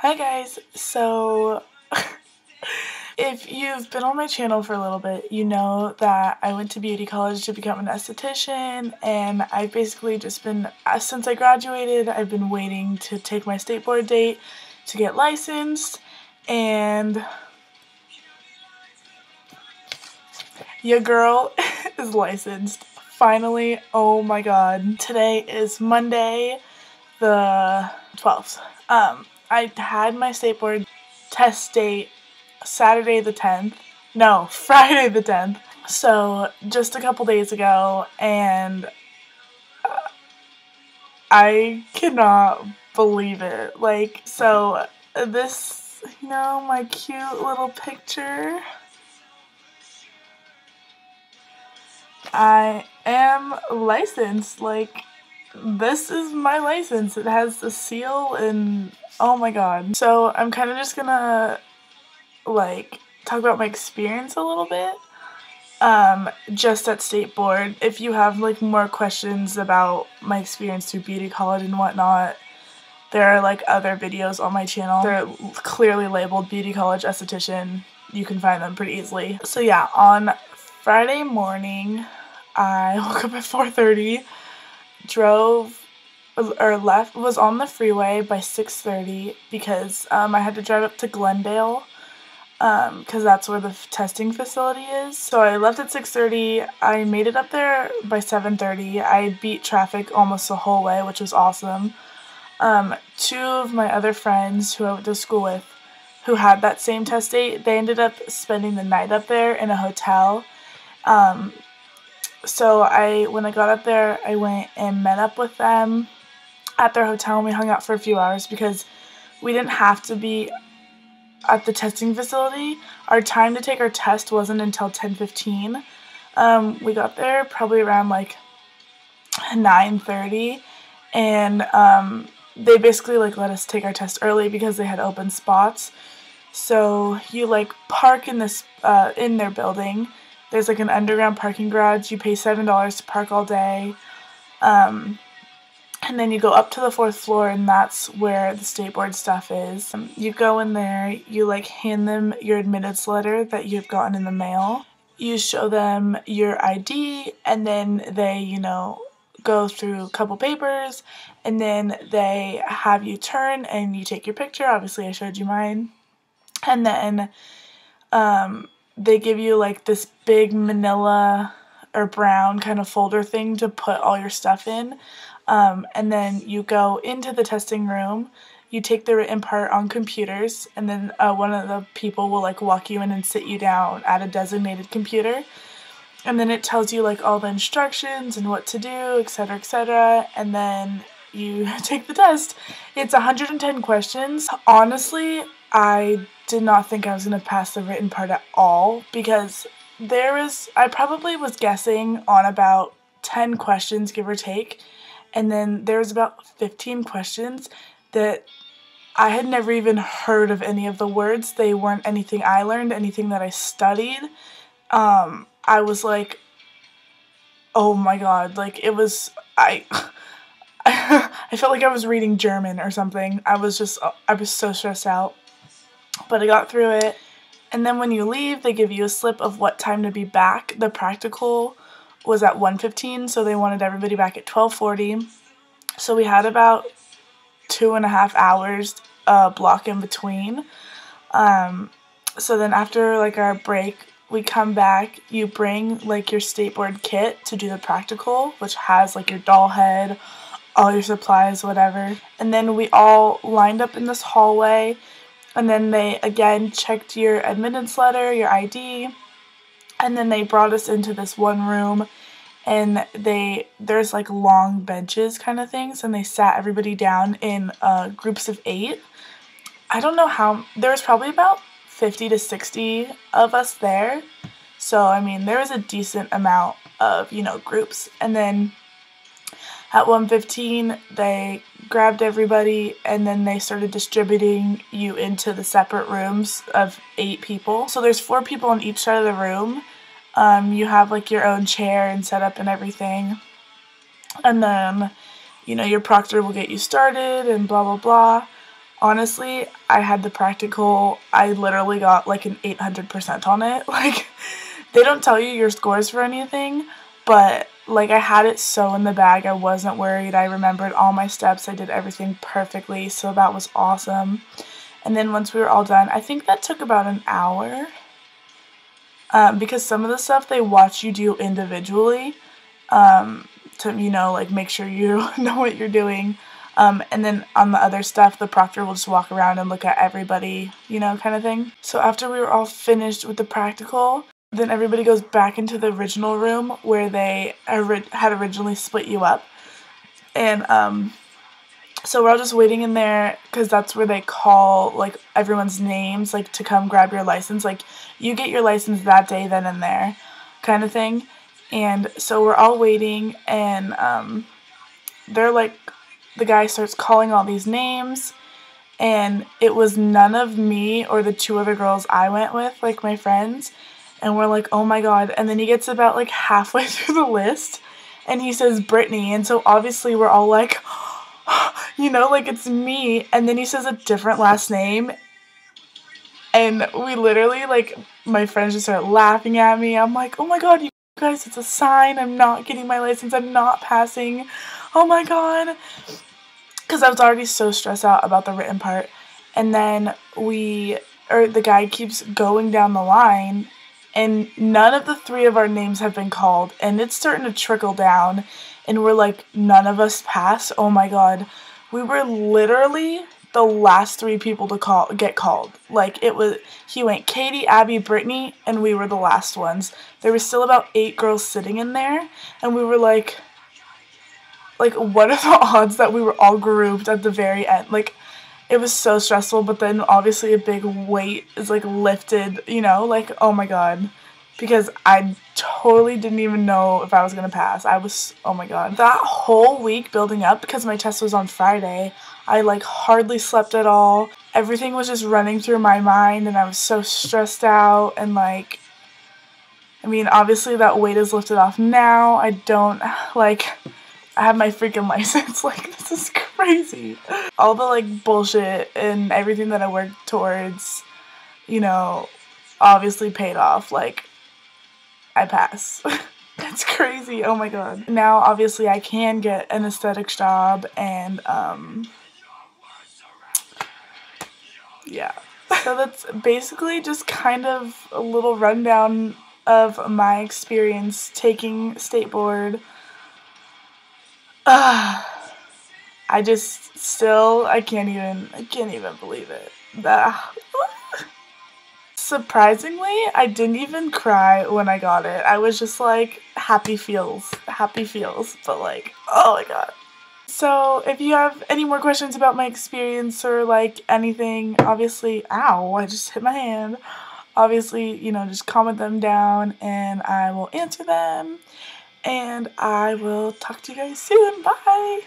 Hi guys, so if you've been on my channel for a little bit, you know that I went to beauty college to become an esthetician, and I've basically just been, since I graduated, I've been waiting to take my state board date to get licensed, and your girl is licensed. Finally, oh my god. Today is Monday the 12th. I had my state board test date Friday the 10th. So just a couple days ago, and I cannot believe it. Like, so this, my cute little picture. I am licensed. Like, this is my license. It has the seal and oh my god. So I'm kind of just gonna talk about my experience a little bit. Just at state board. If you have more questions about my experience through beauty college and whatnot, there are other videos on my channel. They're clearly labeled beauty college esthetician. You can find them pretty easily. So yeah, on Friday morning, I woke up at 4:30, was on the freeway by 6:30 because I had to drive up to Glendale because that's where the testing facility is. So I left at 6:30. I made it up there by 7:30. I beat traffic almost the whole way, which was awesome. Two of my other friends who I went to school with who had that same test date, they ended up spending the night up there in a hotel. So when I got up there, I went and met up with them at their hotel, and we hung out for a few hours because we didn't have to be at the testing facility. Our time to take our test wasn't until 10:15. We got there probably around 9:30, and they basically let us take our test early because they had open spots. So you park in this in their building. There's an underground parking garage. You pay $7 to park all day. And then you go up to the 4th floor, and that's where the state board stuff is. You go in there, you hand them your admittance letter that you've gotten in the mail. You show them your ID, and then they, go through a couple papers, and then they have you turn and you take your picture. Obviously I showed you mine. And then they give you this big manila or brown kind of folder thing to put all your stuff in. And then you go into the testing room, you take the written part on computers, and then one of the people will walk you in and sit you down at a designated computer. And then it tells you all the instructions and what to do, etc., etc. And then you take the test. It's 110 questions. Honestly, I did not think I was going to pass the written part at all because I probably was guessing on about 10 questions, give or take. And then there was about 15 questions that I had never even heard of any of the words. They weren't anything I learned, anything that I studied. I was oh my god, it was, I felt like I was reading German or something. I was so stressed out. But I got through it. And then when you leave, they give you a slip of what time to be back. The practical was at 1:15, so they wanted everybody back at 12:40. So we had about 2.5 hours block in between. So then after our break, we come back. You bring your state board kit to do the practical, which has your doll head, all your supplies, whatever. And then we all lined up in this hallway. And then they, again, checked your admittance letter, your ID, and then they brought us into this one room, and there's long benches kind of things, and they sat everybody down in groups of 8. I don't know there was probably about 50 to 60 of us there, so, I mean, there was a decent amount of, groups. And then at 1:15, they grabbed everybody, and then they started distributing you into the separate rooms of 8 people. So there's 4 people on each side of the room. You have your own chair and setup and everything. And then, your proctor will get you started and blah, blah, blah. Honestly, I had the practical, I literally got like an 800% on it. Like, they don't tell you your scores for anything, but like I had it so in the bag, I wasn't worried. I remembered all my steps, I did everything perfectly, so that was awesome. And then once we were all done, I think that took about an hour, because some of the stuff they watch you do individually, to, you know, like make sure you know what you're doing. And then on the other stuff, the proctor will just walk around and look at everybody, you know, kind of thing. So after we were all finished with the practical, then everybody goes back into the original room where they had originally split you up. And so we're all just waiting in there because that's where they call like everyone's names, like to come grab your license. Like you get your license that day, then and there, kind of thing. And so we're all waiting, and they're like, the guy starts calling all these names, and it was none of me or the two other girls I went with, like my friends, and we're like, oh my god. And then he gets about like halfway through the list, and he says Brittany, and so obviously we're all like, you know, like it's me, and then he says a different last name, and we literally, like, my friends just start laughing at me. I'm like, oh my god, you guys, it's a sign, I'm not getting my license, I'm not passing, oh my god. Because I was already so stressed out about the written part. And then the guy keeps going down the line, and none of the three of our names have been called, and it's starting to trickle down, and we're like, none of us passed. Oh my god. We were literally the last three people to get called. Like, he went Katie, Abby, Brittany, and we were the last ones. There were still about 8 girls sitting in there, and we were like, what are the odds that we were all grouped at the very end? Like, it was so stressful, but then obviously a big weight is, like, lifted, you know? Like, oh my god. Because I totally didn't even know if I was gonna pass. Oh my god. That whole week building up, because my test was on Friday, I, like, hardly slept at all. Everything was just running through my mind, and I was so stressed out, and, like, I mean, obviously that weight is lifted off now. I have my freaking license. Like, this is crazy. All the, like, bullshit and everything that I worked towards, you know, obviously paid off. Like, I pass. That's crazy. Oh my god. Now, obviously, I can get an aesthetics job, and, yeah. So that's basically just kind of a little rundown of my experience taking state board. I can't even believe it. Surprisingly, I didn't even cry when I got it. I was just like, happy feels, but like, oh my god. So if you have any more questions about my experience or like anything, obviously, ow, I just hit my hand. Obviously, you know, just comment them down and I will answer them. And I will talk to you guys soon. Bye!